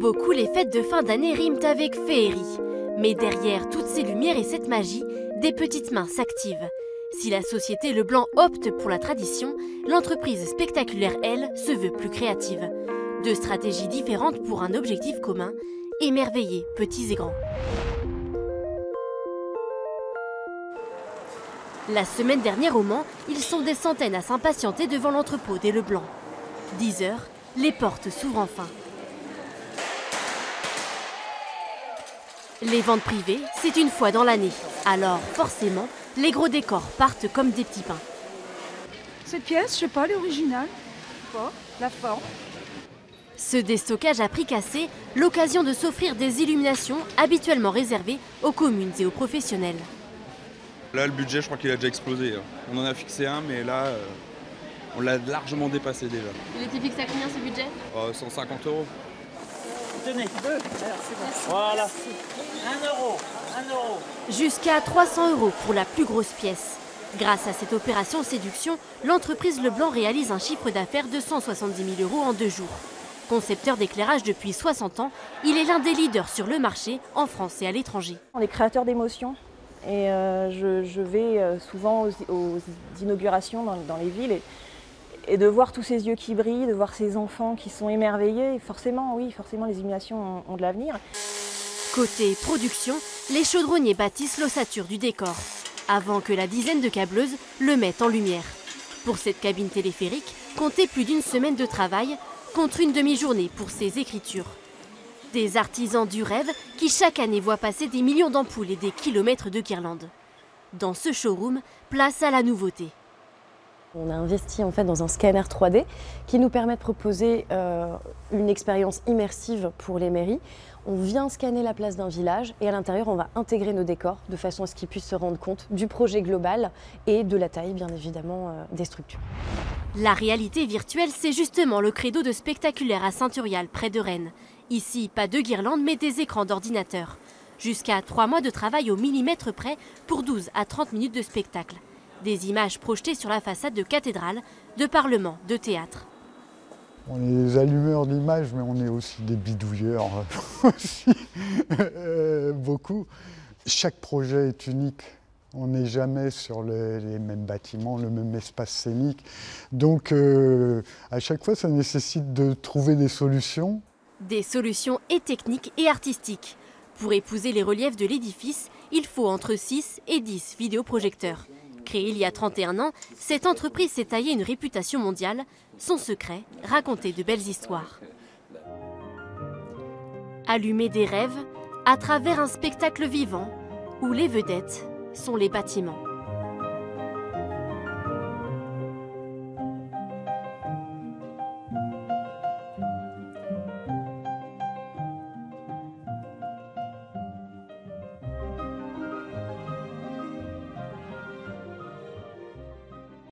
Pour beaucoup, les fêtes de fin d'année riment avec féerie. Mais derrière toutes ces lumières et cette magie, des petites mains s'activent. Si la société Leblanc opte pour la tradition, l'entreprise spectaculaire, elle, se veut plus créative. Deux stratégies différentes pour un objectif commun, émerveiller petits et grands. La semaine dernière au Mans, ils sont des centaines à s'impatienter devant l'entrepôt des Leblanc. 10 heures, les portes s'ouvrent enfin. Les ventes privées, c'est une fois dans l'année. Alors, forcément, les gros décors partent comme des petits pains. Cette pièce, je sais pas, l'original. Pas la forme. Ce déstockage à prix cassé, l'occasion de s'offrir des illuminations habituellement réservées aux communes et aux professionnels. Là, le budget, je crois qu'il a déjà explosé. On en a fixé un, mais là, on l'a largement dépassé déjà. Il était fixé à combien ce budget 150 €. Tenez, deux. Alors, c'est bon. Voilà. 1 euro. Jusqu'à 300 € pour la plus grosse pièce. Grâce à cette opération séduction, l'entreprise Leblanc réalise un chiffre d'affaires de 170 000 € en 2 jours. Concepteur d'éclairage depuis 60 ans, il est l'un des leaders sur le marché en France et à l'étranger. On est créateur d'émotions et je vais souvent aux inaugurations dans les villes et de voir tous ces yeux qui brillent, de voir ces enfants qui sont émerveillés, forcément, oui, forcément les illuminations ont de l'avenir. Côté production, les chaudronniers bâtissent l'ossature du décor, avant que la dizaine de câbleuses le mettent en lumière. Pour cette cabine téléphérique, comptez plus d'une semaine de travail contre une demi-journée pour ses écritures. Des artisans du rêve qui chaque année voient passer des millions d'ampoules et des kilomètres de guirlandes. Dans ce showroom, place à la nouveauté. On a investi en fait dans un scanner 3D qui nous permet de proposer une expérience immersive pour les mairies. On vient scanner la place d'un village et à l'intérieur on va intégrer nos décors de façon à ce qu'ils puissent se rendre compte du projet global et de la taille bien évidemment des structures. La réalité virtuelle, c'est justement le credo de Spectaculaire à Saint-Urial, près de Rennes. Ici, pas de guirlandes mais des écrans d'ordinateur. Jusqu'à 3 mois de travail au millimètre près pour 12 à 30 minutes de spectacle. Des images projetées sur la façade de cathédrales, de parlements, de théâtres. On est des allumeurs d'images, mais on est aussi des bidouilleurs, aussi, beaucoup. Chaque projet est unique. On n'est jamais sur les mêmes bâtiments, le même espace scénique. Donc, à chaque fois, ça nécessite de trouver des solutions. Des solutions et techniques et artistiques. Pour épouser les reliefs de l'édifice, il faut entre 6 et 10 vidéoprojecteurs. Créée il y a 31 ans, cette entreprise s'est taillée une réputation mondiale. Son secret, raconter de belles histoires. Allumer des rêves à travers un spectacle vivant où les vedettes sont les bâtiments.